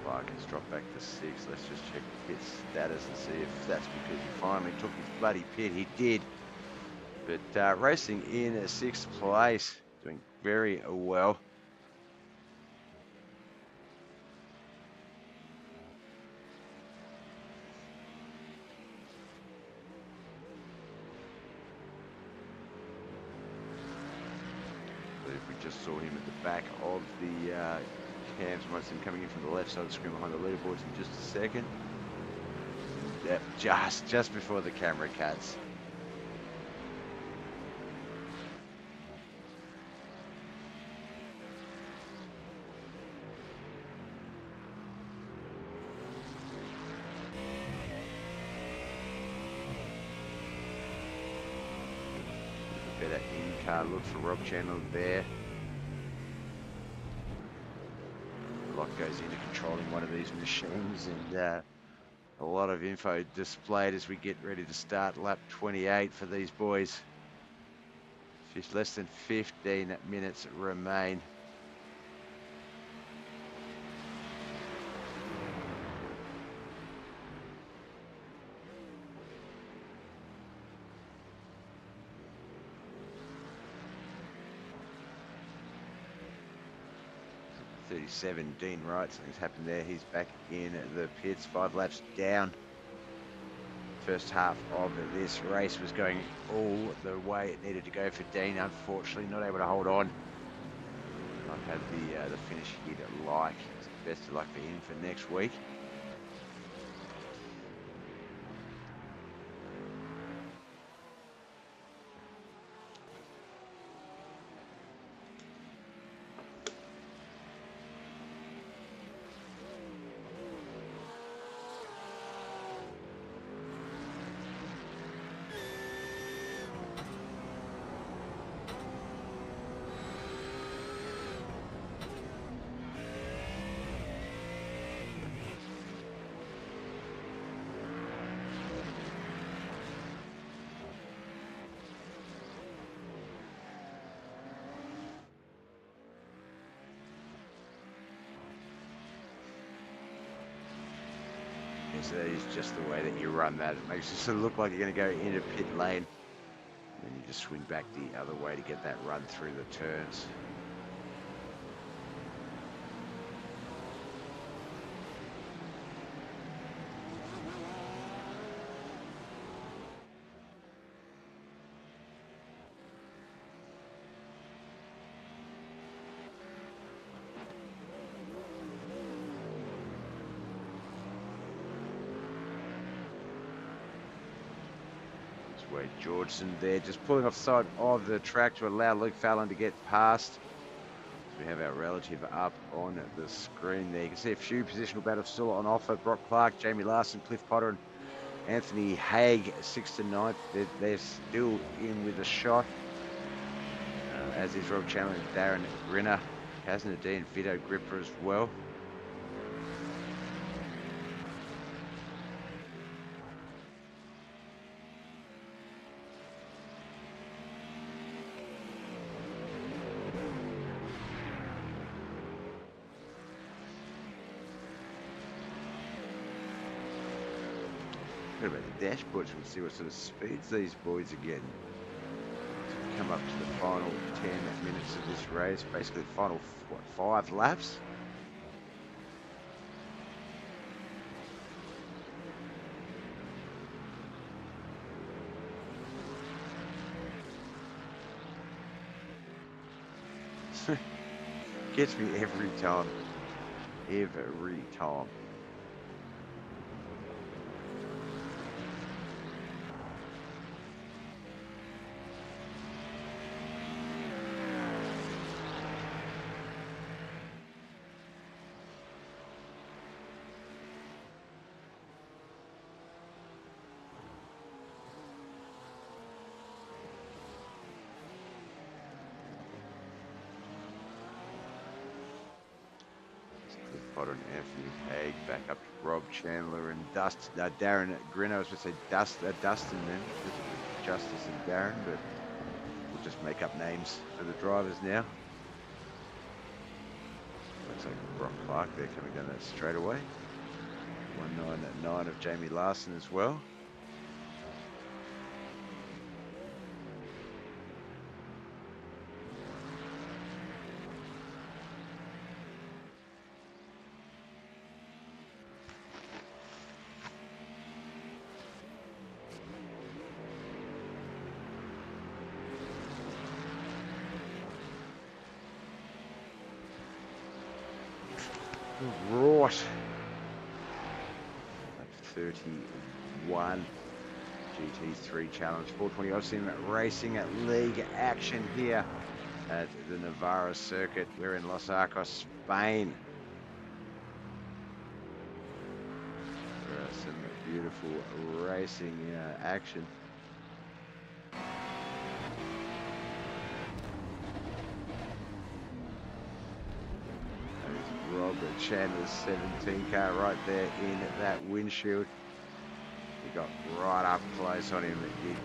Clark has dropped back to 6th. Let's just check the pit status and see if that's because he finally took his bloody pit. He did. But racing in 6th place, doing very well. We just saw him at the back of the cams. We might see him coming in from the left side of the screen behind the leaderboards in just a second. Yep, just before the camera cuts. Better in-car look for Rob Chandler there. A lot goes into controlling one of these machines, and a lot of info displayed as we get ready to start lap 28 for these boys. Just less than 15 minutes remain. Dean Wright, something's happened there. He's back in the pits, 5 laps down. First half of this race was going all the way it needed to go for Dean. Unfortunately, not able to hold on. Not had the finish he'd like. Best of luck for him for next week. So that is just the way that you run that. It makes it sort of look like you're going to go into pit lane, and then you just swing back the other way to get that run through the turns. Wade Georgeson there, just pulling off the side of the track to allow Luke Fallon to get past. We have our relative up on the screen there. You can see a few positional battles still on offer. Brock Clark, Jamie Larson, Cliff Potter, and Anthony Haig, 6th to 9th. They're still in with a shot, as is Rob Chandler and Darren Grinner. Kaznadi and Vito Gripper as well. About the dashboards, we'll see what sort of speeds these boys are getting. So come up to the final 10 minutes of this race, basically the final 5 laps. Gets me every time. Every time. spot on Anthony Haig, back up to Rob Chandler and Darren Grinner. I was going to say Dustin then, because it was Justice and Darren, but we'll just make up names for the drivers now. Looks like Brock Clark there coming down that straightaway. 199 of Jamie Larson as well. Right. Lap 31. GT3 Challenge 420 Odd Racing at League action here at the Navarra circuit. We're in Los Arcos, Spain. Some beautiful racing action. Robert Chandler's 17 car right there in that windshield. He got right up close on him.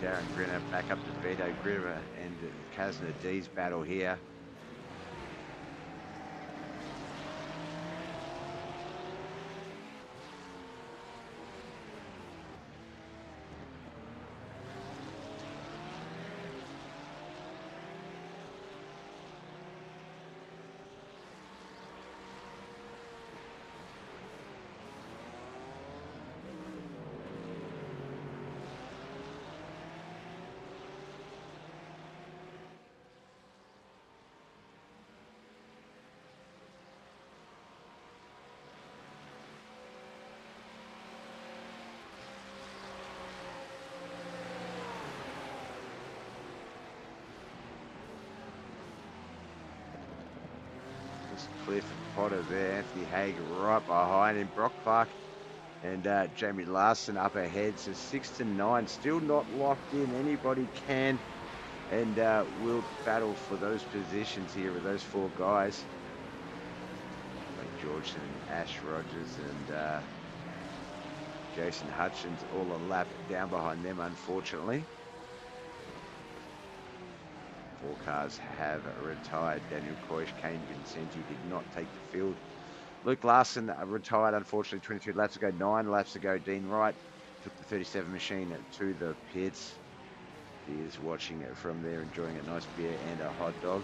Darren Grinner back up to Vito Grinner and Kazna D's battle here. Cliff Potter there, Anthony Haig right behind him, Brock Clark and Jamie Larson up ahead. So 6 to 9, still not locked in. Anybody can and will battle for those positions here with those four guys. Like Georgeson, Ash Rogers and Jason Hutchins all a lap down behind them, unfortunately. Four cars have retired. Daniel Koish, Kane Vincenti did not take the field. Luke Larson retired, unfortunately, 23 laps ago. 9 laps ago, Dean Wright took the 37 machine to the pits. He is watching it from there, enjoying a nice beer and a hot dog.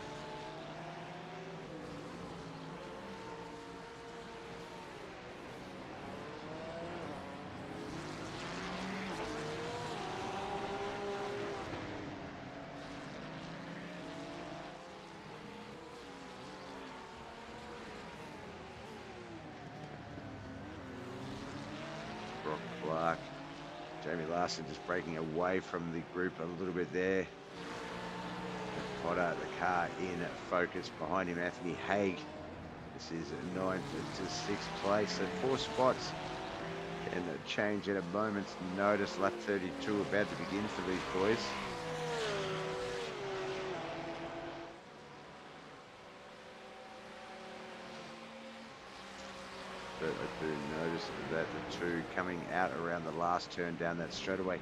Clark, Jamie Larson just breaking away from the group a little bit there. Potter, the car in focus behind him, Anthony Haig. This is 9th to 6th place, so 4 spots and a change at a moment's notice. Lap 32 about to begin for these boys. But I do notice that the two coming out around the last turn down that straightaway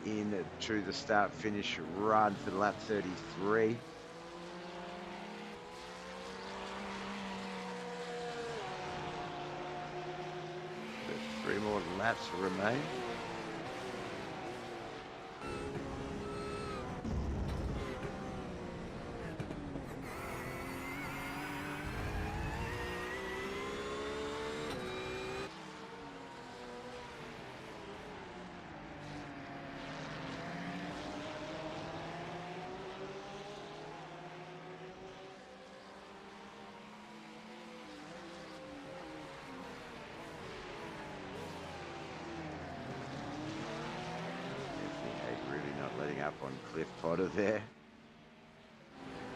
into the start-finish run for lap 33. But 3 more laps remain. Up on Cliff Potter there.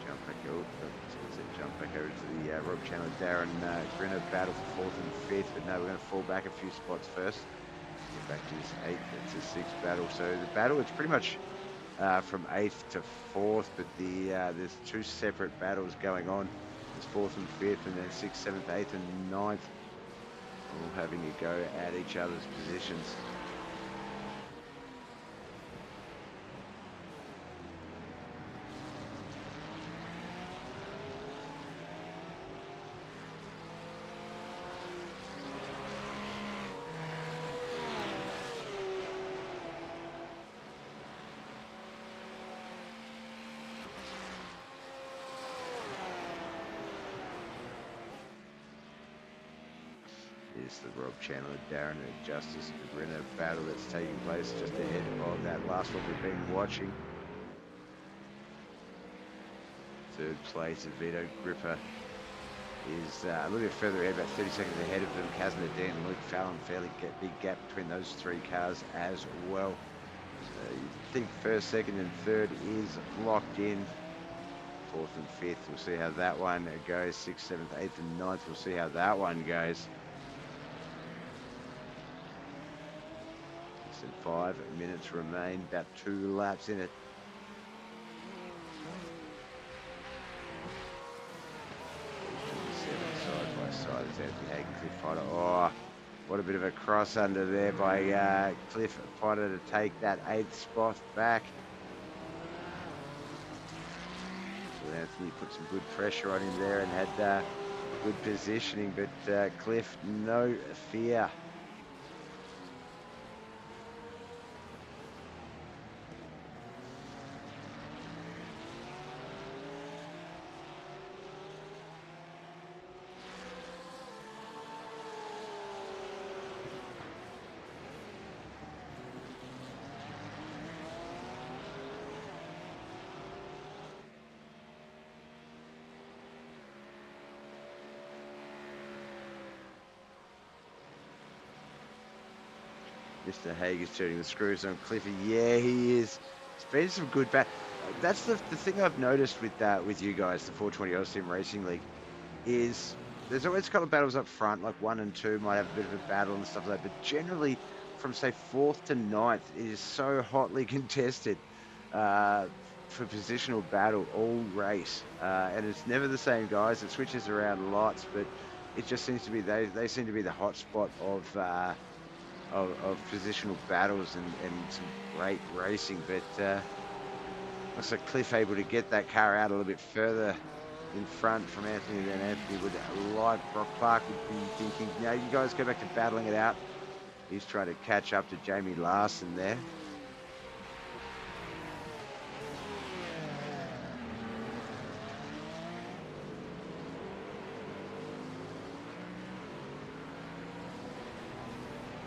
Jump back over to the Rob Chandler, Darren Grinner battle for 4th and 5th, but no, we're going to fall back a few spots first. Get back to this 8th to 6th battle. So the battle, it's pretty much from 8th to 4th, but there's 2 separate battles going on. There's 4th and 5th, and then 6th, 7th, 8th, and 9th all having a go at each other's positions. Here's the Rob Chandler, Darren and Justice Arena battle that's taking place just ahead of that last one we've been watching. Third place, Vito Gripper is a little bit further ahead, about 30 seconds ahead of them. Kaz Nadeem and Luke Fallon, fairly big gap between those three cars as well. You think first, second and third is locked in. Fourth and fifth, we'll see how that one goes. Sixth, seventh, eighth and ninth, we'll see how that one goes. Less than 5 minutes remain, about 2 laps in it. Side by side as Anthony Hagen, Cliff Fighter. Oh, what a bit of a cross under there by Cliff Fighter to take that 8th spot back. So Anthony put some good pressure on him there and had good positioning, but Cliff, no fear. Mr. Hager's turning the screws on Cliffy. Yeah, he is. It's been some good That's the thing I've noticed with you guys, the 420 Austin Racing League, is there's always a couple of battles up front, like 1 and 2 might have a bit of a battle and stuff like that, but generally from say 4th to 9th, it is so hotly contested for positional battle all race, and it's never the same guys. It switches around lots, but it just seems to be they seem to be the hot spot of positional battles and some great racing, but looks like Cliff able to get that car out a little bit further in front from Anthony, and then Anthony would, like Brock Clark, would be thinking, you guys go back to battling it out. He's trying to catch up to Jamie Larson there.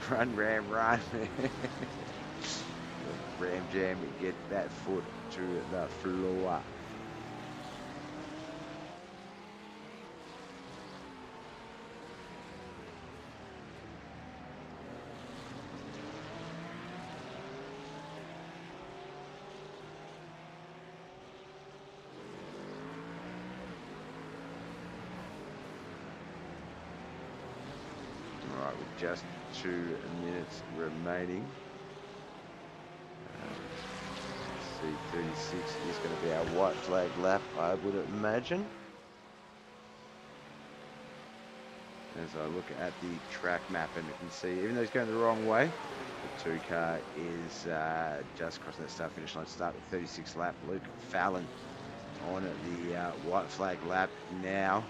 Run, Ram, run. Ram Jam, get that foot to the floor. All right, with just 2 minutes remaining. C36 is going to be our white flag lap, I would imagine. As I look at the track map, and you can see, even though he's going the wrong way, the 2 car is just crossing that start finish line. Start with 36 lap. Luke Fallon on the white flag lap now.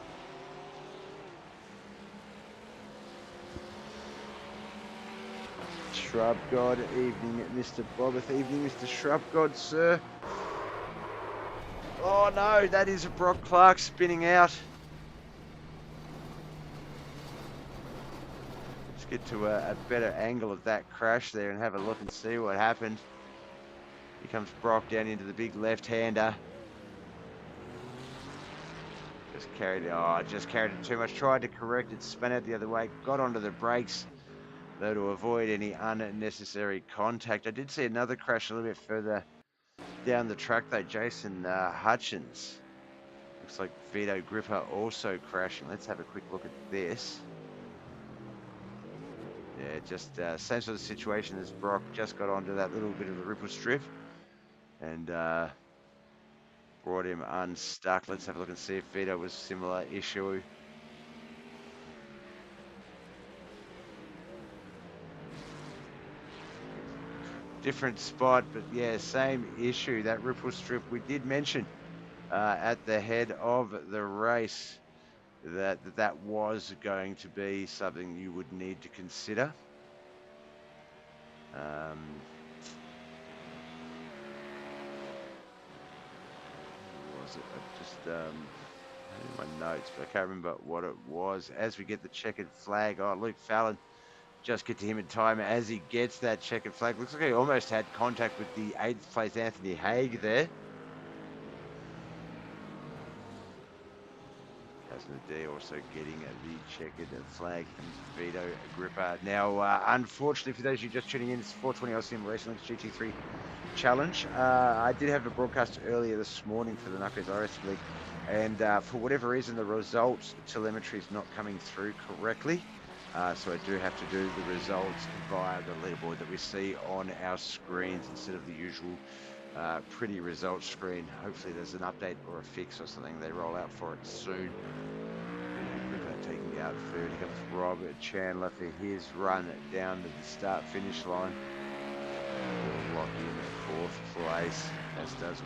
Shrubgod, evening, Mr. Bobbeth, evening, Mr. Shrubgod, sir. Oh no, that is a Brock Clark spinning out. Let's get to a better angle of that crash there and have a look and see what happened. Here comes Brock down into the big left-hander. Just carried it too much. Tried to correct it, spun out the other way, got onto the brakes, though, to avoid any unnecessary contact. I did see another crash a little bit further down the track though. Jason Hutchins. Looks like Vito Gripper also crashing. Let's have a quick look at this. Yeah, just same sort of situation as Brock. Just got onto that little bit of a ripple strip and brought him unstuck. Let's have a look and see if Vito was similar issue. different spot, but yeah, same issue. That ripple strip we did mention at the head of the race that was going to be something you would need to consider. Was it? I just had in my notes, but I can't remember what it was. As we get the checkered flag, oh, Luke Fallon, just get to him in time as he gets that checkered flag. Looks like he almost had contact with the 8th place Anthony Haig there. D also getting the checkered flag is Vito Agrippa. Now, unfortunately, for those of you just tuning in, it's 420 LCM Racing Links GT3 Challenge. I did have a broadcast earlier this morning for the Knuckles RS League, and for whatever reason, the results telemetry is not coming through correctly. So I do have to do the results via the leaderboard that we see on our screens instead of the usual pretty results screen. Hopefully there's an update or a fix or something they roll out for it soon. Taking out third. Here comes Robert Chandler for his run down to the start finish line. Will lock in at 4th place, as does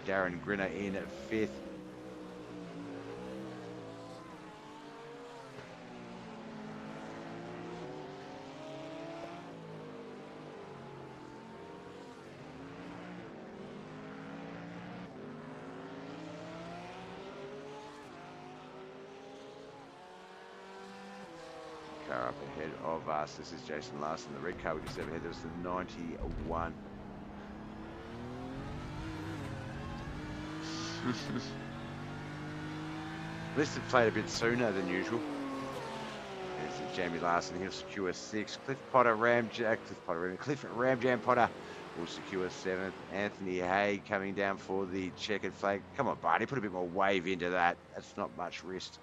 Darren Grinner in at 5th. Car up ahead of us. This is Jason Larson. The red car we just overhead. There was the 91. At least it played a bit sooner than usual. There's Jamie Larson. He'll secure 6th. Cliff Ramjam Potter will secure 7th. Anthony Haig coming down for the checkered flag. Come on, Barney, put a bit more wave into that. That's not much wrist.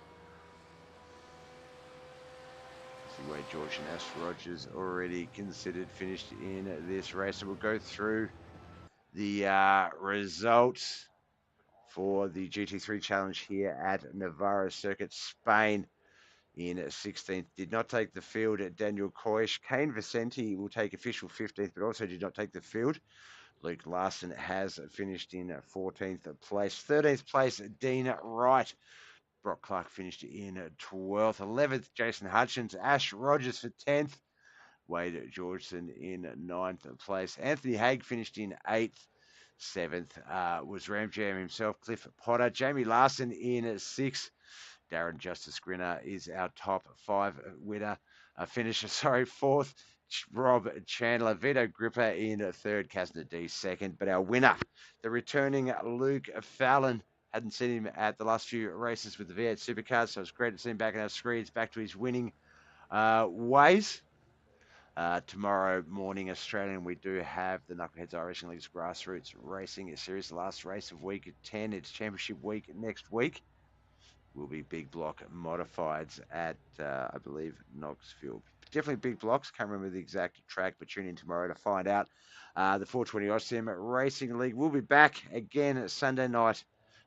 See where George and Ash Rogers already considered finished in this race. So we'll go through the results for the GT3 Challenge here at Navarra Circuit, Spain. In 16th, did not take the field at Daniel Koish. Kane Vicente will take official 15th, but also did not take the field. Luke Larson has finished in 14th place. 13th place, Dean Wright. Brock Clark finished in 12th. 11th, Jason Hutchins. Ash Rogers for 10th. Wade Georgeson in 9th place. Anthony Haig finished in 8th. 7th was Ramjam himself, Cliff Potter. Jamie Larson in 6th. Darren Justice Grinner is our top 5 winner. Finisher, 4th. Rob Chandler, Vito Gripper in 3rd, Casner D 2nd. But our winner, the returning Luke Fallon, hadn't seen him at the last few races with the V8 Supercars, so it's great to see him back in our screens, back to his winning ways. Tomorrow morning, Australian, we do have the Knuckleheads Irish League's Grassroots Racing Series, the last race of week 10. It's championship week next week. Will be big block modifieds at, I believe, Knoxville. Definitely big blocks. Can't remember the exact track, but tune in tomorrow to find out. The 420 Austin Racing League will be back again Sunday night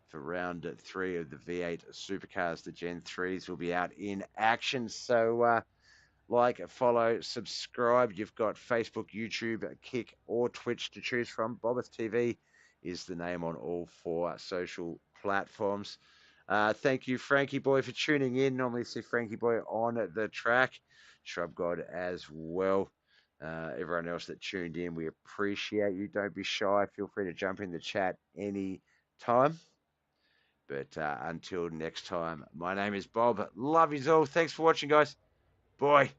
for round 3 of the V8 Supercars. The Gen 3s will be out in action. So, like, follow, subscribe. You've got Facebook, YouTube, Kick, or Twitch to choose from. BobbethTV is the name on all 4 social platforms. Thank you, Frankie Boy, for tuning in. Normally see Frankie Boy on the track. Shrubgod as well. Everyone else that tuned in, we appreciate you. Don't be shy. Feel free to jump in the chat any time. But until next time, my name is Bob. Love yous all. Thanks for watching, guys. Bye.